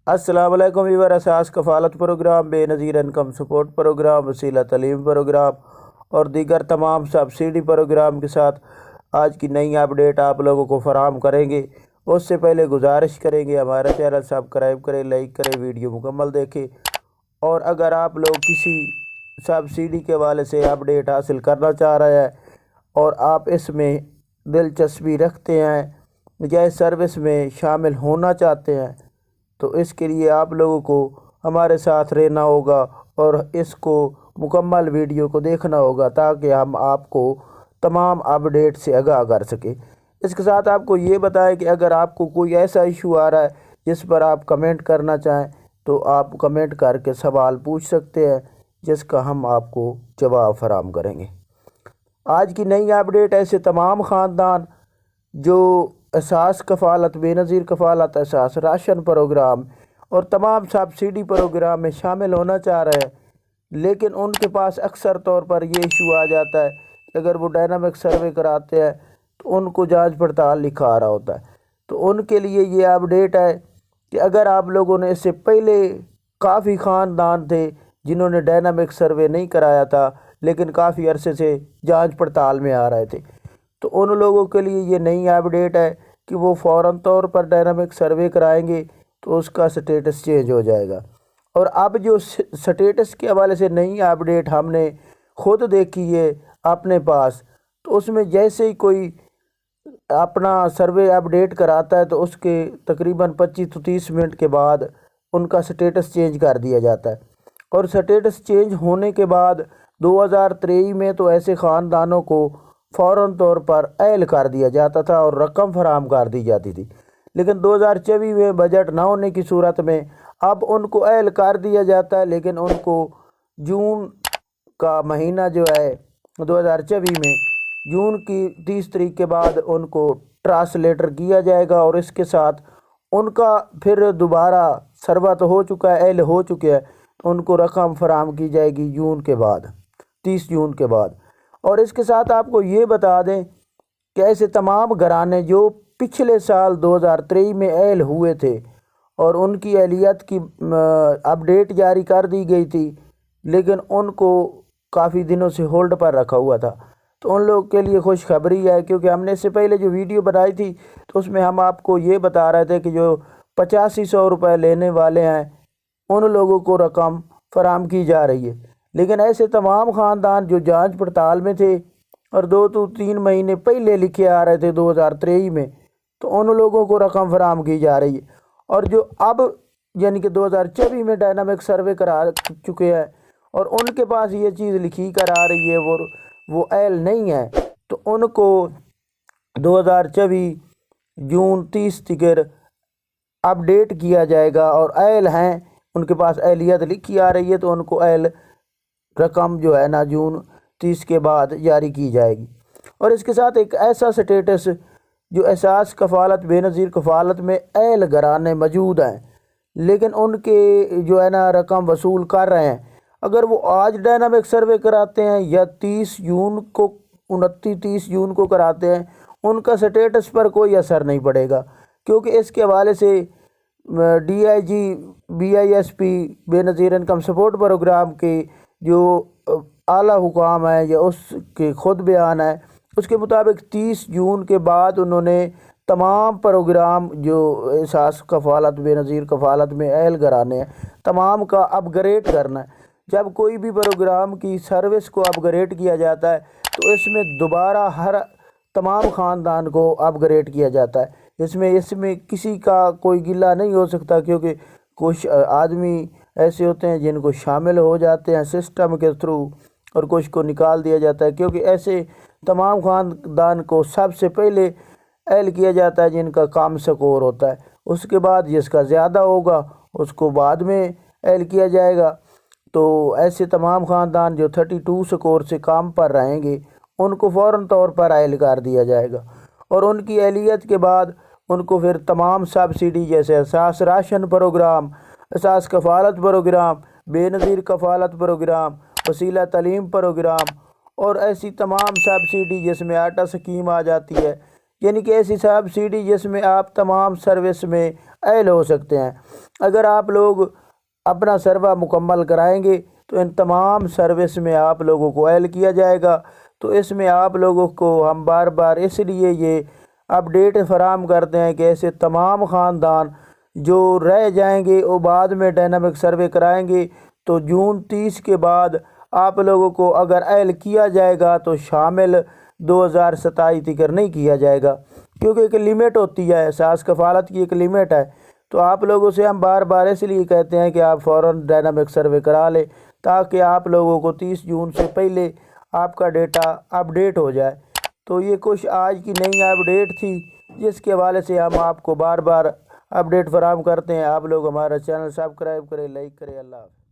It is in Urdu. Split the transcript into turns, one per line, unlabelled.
السلام علیکم ویور اساس کفالت پروگرام، بے نظیر انکم سپورٹ پروگرام، وسیلہ تعلیم پروگرام اور دیگر تمام سبسڈی پروگرام کے ساتھ آج کی نئی اپڈیٹ آپ لوگوں کو فراہم کریں گے۔ اس سے پہلے گزارش کریں گے ہمارا چینل سبسکرائب کریں، لائک کریں، ویڈیو مکمل دیکھیں، اور اگر آپ لوگ کسی سبسڈی کے حوالے سے اپڈیٹ حاصل کرنا چاہ رہے ہیں اور آپ اس میں دلچسپی رکھتے ہیں یا اس سروس میں شامل ہونا چاہتے ہیں تو اس کے لیے آپ لوگوں کو ہمارے ساتھ رہنا ہوگا اور اس کو مکمل ویڈیو کو دیکھنا ہوگا تاکہ ہم آپ کو تمام اپڈیٹ سے آگاہ کر سکیں۔ اس کے ساتھ آپ کو یہ بتائیں کہ اگر آپ کو کوئی ایسا ایشو آ رہا ہے جس پر آپ کمنٹ کرنا چاہیں تو آپ کمنٹ کر کے سوال پوچھ سکتے ہیں، جس کا ہم آپ کو جواب فراہم کریں گے۔ آج کی نئی اپڈیٹ ایسے تمام خاندان جو اساس کفالت، بے نظیر کفالت، اساس راشن پروگرام اور تمام سبسڈی پروگرام میں شامل ہونا چاہ رہے ہیں، لیکن ان کے پاس اکثر طور پر یہ ایشو آ جاتا ہے کہ اگر وہ ڈائنامک سروے کراتے ہیں تو ان کو جانچ پڑتال لکھا آ رہا ہوتا ہے۔ تو ان کے لیے یہ اپڈیٹ ہے کہ اگر آپ لوگوں نے اس سے پہلے کافی خاندان تھے جنہوں نے ڈائنامک سروے نہیں کرایا تھا لیکن کافی عرصے سے جانچ پڑتال میں آ رہے تھے، تو ان لوگوں کے لیے یہ نئی اپڈیٹ ہے کہ وہ فوراً طور پر ڈائنامک سروے کرائیں گے تو اس کا سٹیٹس چینج ہو جائے گا۔ اور اب جو سٹیٹس کے حوالے سے نئی اپڈیٹ ہم نے خود دیکھی ہے اپنے پاس، تو اس میں جیسے ہی کوئی اپنا سروے اپڈیٹ کراتا ہے تو اس کے تقریباً 25 سے 30 منٹ کے بعد ان کا سٹیٹس چینج کر دیا جاتا ہے۔ اور سٹیٹس چینج ہونے کے بعد 2023 میں تو ایسے خاندانوں کو فوراً طور پر اہل کر دیا جاتا تھا اور رقم فراہم کر دی جاتی تھی، لیکن 2024 میں بجٹ نہ ہونے کی صورت میں اب ان کو اہل کر دیا جاتا ہے، لیکن ان کو جون کا مہینہ جو ہے 2024 میں جون کی 30 تاریخ کے بعد ان کو ٹرانسلیٹر کیا جائے گا، اور اس کے ساتھ ان کا پھر دوبارہ سروت ہو چکا ہے، اہل ہو چکے ہیں، تو ان کو رقم فراہم کی جائے گی جون کے بعد، 30 جون کے بعد۔ اور اس کے ساتھ آپ کو یہ بتا دیں کہ ایسے تمام گھرانے جو پچھلے سال 2023 میں اہل ہوئے تھے اور ان کی اہلیت کی اپڈیٹ جاری کر دی گئی تھی لیکن ان کو کافی دنوں سے ہولڈ پر رکھا ہوا تھا، تو ان لوگوں کے لیے خوشخبری ہے، کیونکہ ہم نے اس سے پہلے جو ویڈیو بنائی تھی تو اس میں ہم آپ کو یہ بتا رہے تھے کہ جو 8500 روپے لینے والے ہیں ان لوگوں کو رقم فراہم کی جا رہی ہے، لیکن ایسے تمام خاندان جو جانچ پڑتال میں تھے اور 2 سے 3 مہینے پہلے لکھے آ رہے تھے 2023 میں، تو ان لوگوں کو رقم فراہم کی جا رہی ہے۔ اور جو اب یعنی کہ 2024 میں ڈائنامک سروے کرا چکے ہیں اور ان کے پاس یہ چیز لکھی کر آ رہی ہے وہ اہل نہیں ہے، تو ان کو 2024 جون 30 تک اپڈیٹ کیا جائے گا، اور اہل ہیں ان کے پاس اہلیت لکھی آ رہی ہے تو ان کو اہل رقم جو ہے نا جون 30 کے بعد جاری کی جائے گی۔ اور اس کے ساتھ ایک ایسا سٹیٹس جو اساس کفالت، بے نظیر کفالت میں اہل گھرانے موجود ہیں لیکن ان کے جو ہے نا رقم وصول کر رہے ہیں، اگر وہ آج ڈائنامک سروے کراتے ہیں یا 30 جون کو 29-30 جون کو کراتے ہیں، ان کا سٹیٹس پر کوئی اثر نہیں پڑے گا، کیونکہ اس کے حوالے سے DIG BISP بے نظیر انکم سپورٹ پروگرام کے جو اعلیٰ حکام ہیں یا اس کے خود بیان ہے، اس کے مطابق 30 جون کے بعد انہوں نے تمام پروگرام جو اساس کفالت، بے نظیر کفالت میں اہل گھرانے ہیں تمام کا اپ گریڈ کرنا ہے۔ جب کوئی بھی پروگرام کی سروس کو اپ گریڈ کیا جاتا ہے تو اس میں دوبارہ تمام خاندان کو اپ گریڈ کیا جاتا ہے، اس میں کسی کا کوئی گلہ نہیں ہو سکتا، کیونکہ کچھ آدمی ایسے ہوتے ہیں جن کو شامل ہو جاتے ہیں سسٹم کے تھرو اور کچھ کو نکال دیا جاتا ہے، کیونکہ ایسے تمام خاندان کو سب سے پہلے اہل کیا جاتا ہے جن کا کم سکور ہوتا ہے، اس کے بعد جس کا زیادہ ہوگا اس کو بعد میں اہل کیا جائے گا۔ تو ایسے تمام خاندان جو 32 سکور سے کام پر رہیں گے ان کو فوراً طور پر اہل کر دیا جائے گا، اور ان کی اہلیت کے بعد ان کو پھر تمام سبسڈی جیسے اساس راشن پروگرام، اساس کفالت پروگرام، بے نظیر کفالت پروگرام، وسیلہ تعلیم پروگرام اور ایسی تمام سبسڈی جس میں آٹا سکیم آ جاتی ہے، یعنی کہ ایسی سبسڈی جس میں آپ تمام سروس میں اہل ہو سکتے ہیں، اگر آپ لوگ اپنا سروے مکمل کرائیں گے تو ان تمام سروس میں آپ لوگوں کو ایل کیا جائے گا۔ تو اس میں آپ لوگوں کو ہم بار بار اس لیے یہ اپڈیٹ فراہم کرتے ہیں کہ ایسے تمام خاندان جو رہ جائیں گے وہ بعد میں ڈائنامک سروے کرائیں گے تو جون 30 کے بعد آپ لوگوں کو اگر ایل کیا جائے گا تو شامل 2027 تک نہیں کیا جائے گا، کیونکہ ایک لیمٹ ہوتی ہے، اساس کفالت کی ایک لیمٹ ہے۔ تو آپ لوگوں سے ہم بار بار اس لیے کہتے ہیں کہ آپ فوراً ڈائنامک سروے کرا لیں تاکہ آپ لوگوں کو 30 جون سے پہلے آپ کا ڈیٹا اپڈیٹ ہو جائے۔ تو یہ کچھ آج کی نئی اپڈیٹ تھی جس کے حوالے سے ہم آپ کو بار بار اپڈیٹ فراہم کرتے ہیں۔ آپ لوگ ہمارا چینل سبسکرائب کریں، لائک کریں۔ اللہ حافظ۔